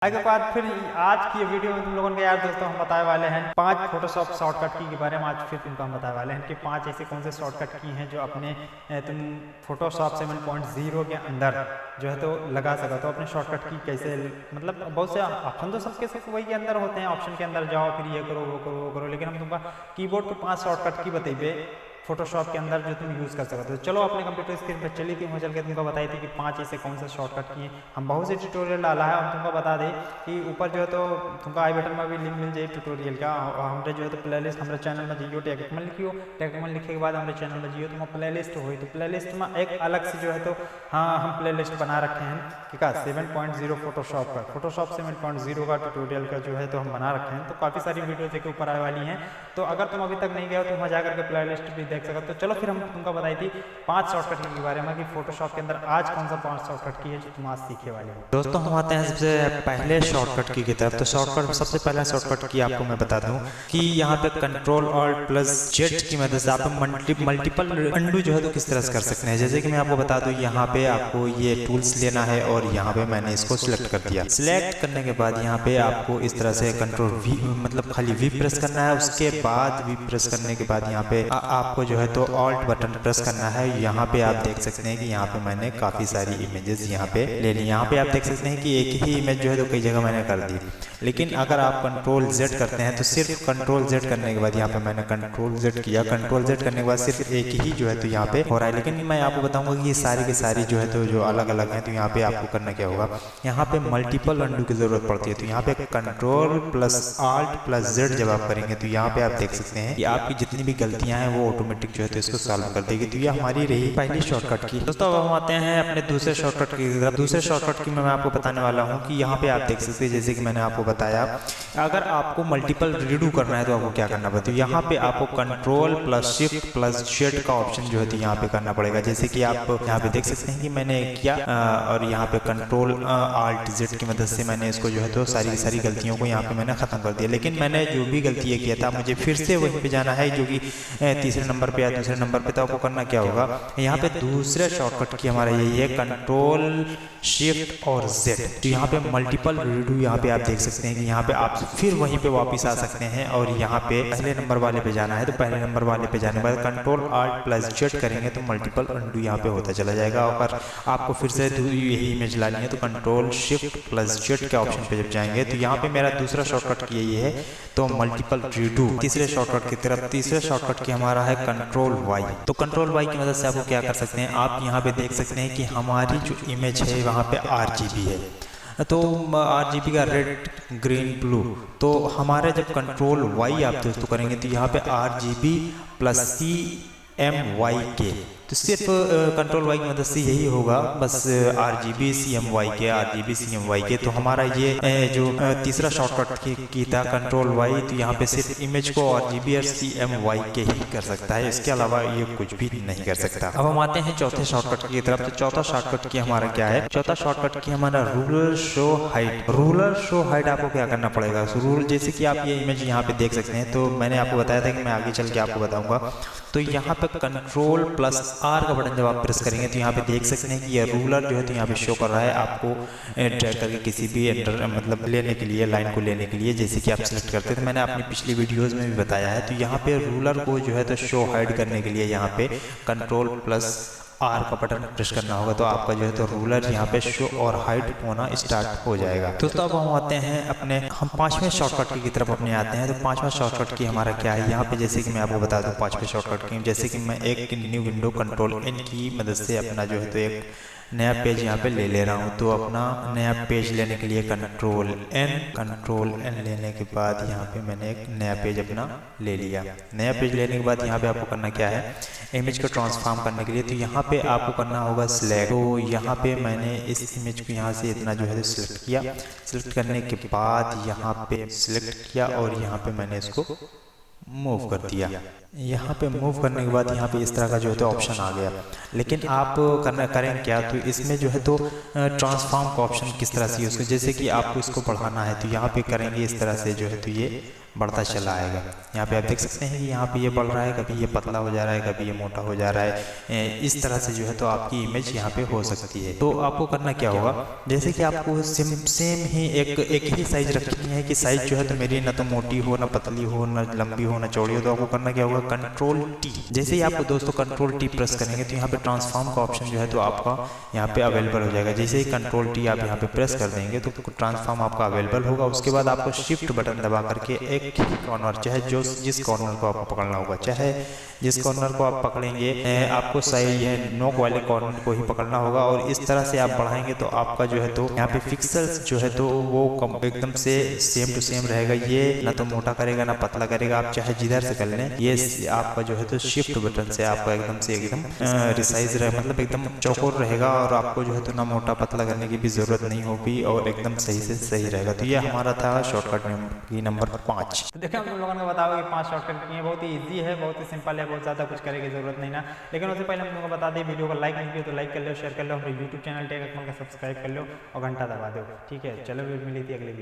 के बाद फिर आज की वीडियो में तुम लोगों को यार दोस्तों हम बताने वाले हैं 5 फोटोशॉप शॉर्टकट की के बारे में। आज फिर तुमको हम बताने वाले हैं कि 5 ऐसे कौन से शॉर्टकट की हैं जो अपने तुम फोटोशॉप 7.0 के अंदर जो है तो लगा सको। तो अपने शॉर्टकट की कैसे, मतलब बहुत से ऑप्शन तो सबके सब वही के अंदर होते हैं, ऑप्शन के अंदर जाओ फिर ये करो वो करो वो करो, लेकिन हम तुमको कीबोर्ड के 5 शॉर्टकट की बताइए फोटोशॉप के अंदर जो तुम यूज़ कर सकते हो। चलो अपने कंप्यूटर स्क्रीन पर चली थी, वहाँ चल के तुमको बताई थी कि 5 ऐसे कौन से शॉर्टकट किए। हम बहुत से ट्यूटोरियल डाला है, हम तुमको बता दें कि ऊपर जो है तो तुमको आई बटन में भी लिंक मिल जाए ट्यूटोरियल का। हमारे जो है तो प्ले लिस्ट हमारे चैनल में जियो techakmal लिखियो, techakmal लिखे के बाद हमारे चैनल में जियो तुम प्ले लिस्ट हो, तो प्ले लिस्ट में एक अलग से जो है तो हाँ हम प्ले लिस्ट बना रखे हैं ठीक है 7.0 फोटोशॉप का, फोटोशॉप 7.0 का ट्यूटोरियल का जो है तो हम बना रखे हैं। तो काफ़ी सारी वीडियोज़ के ऊपर आने वाली हैं, तो अगर तुम अभी तक नहीं गए हो तो वहाँ जाकर के प्ले लिस्ट भी देख सकते हो। तो चलो फिर हम तुमको बताई थी 5 शॉर्टकट के बारे में कि फोटोशॉप के अंदर आज कौन सा 5 शॉर्टकट की है जो तुम आज सीखने वाले हो। दोस्तों हम आते हैं सबसे पहले शॉर्टकट की तरफ। तो शॉर्टकट सबसे पहला शॉर्टकट की आपको मैं बता दूं कि यहाँ पे CTRL+Z की मदद से आप मल्टीपल अंडू जो है तो किस तरह से कर सकते हैं। जैसे कि मैं आपको बता दूं यहाँ पे आपको ये टूल्स लेना है और यहाँ पे मैंने इसको सिलेक्ट कर दिया। सिलेक्ट करने के बाद यहाँ पे आपको इस तरह से कंट्रोल V मतलब खाली V प्रेस करना है। उसके बाद V प्रेस करने के बाद यहाँ पे आपको जो है तो ऑल्ट बटन प्रेस करना है। यहाँ पे आप देख सकते हैं कि यहाँ पे मैंने काफ़ी सारी इमेजेस यहाँ पे ले ली। यहाँ पे आप देख सकते हैं कि एक ही इमेज जो है तो कई जगह मैंने कर दी, लेकिन अगर आप CTRL+Z करते हैं तो सिर्फ CTRL+Z करने के बाद यहाँ पे मैंने CTRL+Z किया। CTRL+Z करने के बाद सिर्फ एक ही जो है तो यहाँ पे हो रहा है, लेकिन मैं आपको बताऊंगा कि ये सारी की सारी जो है तो जो अलग अलग हैं। तो यहाँ पे आपको करना क्या होगा, यहाँ पे मल्टीपल अंडू की जरूरत पड़ती है। तो यहाँ पे CTRL+ALT+Z जब आप करेंगे तो यहाँ पे आप देख सकते हैं कि आपकी जितनी भी गलतियां हैं वो ऑटोमेटिक जो है तो इसको सॉल्व कर देगी। तो ये हमारी रही पहली शॉर्टकट की। दोस्तों अब हम आते हैं अपने दूसरे शॉर्टकट की तरफ। दूसरे शॉर्टकट की मैं आपको बताने वाला हूँ कि यहाँ पे आप देख सकते हैं जैसे कि मैंने आपको बताया, अगर आपको मल्टीपल रीडू करना है तो आपको क्या करना पड़ता है। यहाँ पे आपको CTRL+SHIFT+Z का ऑप्शन जो है तो यहाँ पे करना पड़ेगा। जैसे कि आप यहाँ पे देख सकते हैं कि मैंने किया और यहाँ पे CTRL+ALT+Z की मदद से मैंने इसको जो है तो सारी गलतियों को यहाँ पे मैंने खत्म कर दिया। लेकिन मैंने जो भी गलती किया था मुझे फिर से वहीं पे जाना है जो कि तीसरे नंबर पे या दूसरे नंबर पे। तो आपको करना क्या होगा, यहाँ पे दूसरे शॉर्टकट की हमारा यही है CTRL+SHIFT+Z। तो यहाँ पे मल्टीपल रीडू यहाँ पे आप देख सकते हैं कि यहाँ पे आप फिर वहीं पे वापस आ सकते हैं और यहाँ पे पहले नंबर वाले पे जाना है। तो पहले नंबर वाले पे जाने के बाद CTRL+ALT+Z करेंगे तो मल्टीपल अंडू यहाँ पे होता चला जाएगा। और आपको फिर से यही इमेज लानी है तो CTRL+SHIFT+Z के ऑप्शन पे जब जाएंगे तो यहाँ पे मेरा दूसरा शॉर्टकट की यही है तो मल्टीपल रीडू। तीसरे शॉर्टकट की तरफ, तीसरे शॉर्टकट की हमारा है CTRL+Y। तो CTRL+Y की मदद से आपको क्या कर सकते हैं, आप यहाँ पे देख सकते हैं कि हमारी जो इमेज है वहाँ पे RGB है, तो RGB का रेड ग्रीन ब्लू। तो हमारे जब CTRL+Y आप दोस्तों करेंगे तो यहाँ पे RGB+CMYK, तो सिर्फ CTRL+Y की मदद से यही होगा, बस RGB+CMYK। तो हमारा ये जो तीसरा शॉर्टकट की था CTRL+Y, तो यहाँ पे सिर्फ इमेज को RGB और CMYK ही कर सकता है, इसके अलावा ये कुछ भी नहीं कर सकता। अब हम आते हैं चौथे शॉर्टकट की तरफ। तो चौथा शॉर्टकट की हमारा क्या है, चौथा शॉर्टकट की हमारा ruler show height. Ruler show height आपको क्या करना पड़ेगा, रूल जैसे कि आप ये इमेज यहाँ पे देख सकते हैं, तो मैंने आपको बताया था कि मैं आगे चल के आपको बताऊंगा। तो यहाँ पे CTRL+R का बटन जब आप प्रेस करेंगे तो यहाँ पे देख सकते हैं कि ये रूलर जो है तो यहाँ पे शो कर रहा है आपको ड्रैग करके किसी भी मतलब लेने के लिए, लाइन को लेने के लिए, जैसे कि आप सिलेक्ट करते थे, मैंने अपनी पिछली वीडियोस में भी बताया है। तो यहाँ पे रूलर को जो है तो शो हाइड करने के लिए यहाँ पे CTRL+R का बटन प्रेस करना होगा, तो आपका जो है तो रूलर यहाँ पे शो और हाइड होना स्टार्ट हो जाएगा। तो अब हम आते हैं अपने हम 5वें शॉर्टकट की तरफ अपने आते हैं। तो 5वां शॉर्टकट की हमारा क्या है, यहाँ पे जैसे कि मैं आपको बता दूं 5वें शॉर्टकट की, जैसे कि मैं एक न्यू विंडो CTRL+N की मदद से अपना जो है तो एक नया पेज यहाँ पे ले रहा हूँ। तो अपना नया पेज लेने के लिए CTRL+N लेने के बाद यहाँ पे मैंने एक नया पेज अपना ले लिया। नया पेज लेने के बाद यहाँ पे आपको करना क्या है, इमेज को ट्रांसफॉर्म करने के लिए तो यहाँ पे आपको करना होगा सिलेक्ट। तो यहाँ पे मैंने इस इमेज को यहाँ से इतना जो है सिलेक्ट किया। सिलेक्ट करने के बाद यहाँ पे सिलेक्ट किया और यहाँ पे मैंने इसको मूव कर दिया। यहाँ पे मूव करने के बाद यहाँ पे इस तरह का जो है तो ऑप्शन आ गया। लेकिन आप करें क्या, तो इसमें जो है तो ट्रांसफॉर्म का ऑप्शन किस तरह से यूज़ करें, जैसे कि आपको इसको बढ़ाना है तो यहाँ पे करेंगे इस तरह से जो है तो ये बढ़ता चला आएगा। यहाँ पे आप देख सकते हैं कि यहाँ पे ये बढ़ रहा है, कभी ये पतला हो जा रहा है, कभी ये मोटा हो जा रहा है। इस तरह से जो है तो आपकी इमेज यहाँ पे हो सकती है। तो आपको करना क्या होगा, जैसे कि आपको सेम ही एक ही साइज रखनी है कि साइज जो है तो मेरी ना तो मोटी हो, ना पतली हो, ना लंबी हो, ना चौड़ी हो। तो आपको करना क्या होगा, कंट्रोल टी। जैसे ही आपको दोस्तों कंट्रोल टी प्रेस करेंगे तो यहाँ पे ट्रांसफॉर्म का ऑप्शन जो है तो आपका यहाँ पे अवेलेबल हो जाएगा। जैसे ही कंट्रोल टी आप यहाँ पे प्रेस कर देंगे तो ट्रांसफॉर्म आपका अवेलेबल होगा। उसके बाद आपको शिफ्ट बटन दबा करके एक कॉर्नर, चाहे जो जिस कॉर्नर को आपको पकड़ना होगा, चाहे जिस कॉर्नर को आप पकड़ेंगे आपको सही है नोक वाले कॉर्नर को ही पकड़ना होगा। और इस तरह से आप बढ़ाएंगे तो आपका जो है तो यहाँ पे पिक्सल्स जो है तो वो एकदम से सेम टू सेम रहेगा। ये ना तो मोटा करेगा ना पतला करेगा, आप चाहे जिधर से कर लें। ये आपका जो है तो शिफ्ट बटन से आपका एकदम रिसाइज रहे, मतलब एकदम चौकोर रहेगा और आपको जो है तो ना मोटा पतला करने की भी जरूरत नहीं होगी और एकदम सही से सही रहेगा। तो ये हमारा था शॉर्टकट की नंबर 5। तो देखिए हम लोगों ने बताओ कि 5 शॉर्टकट की है, बहुत ही ईजी है, बहुत ही सिंपल है, बहुत ज़्यादा कुछ करने की जरूरत नहीं ना। लेकिन उससे पहले हम लोगों को बता दें, वीडियो को लाइक नहीं किया तो लाइक कर लो, शेयर कर लो, हमारे यूट्यूब चैनल टेकएकमल का सब्सक्राइब कर लो और घंटा दबा दो। ठीक है, चलो मिली थी अगली वीडियो।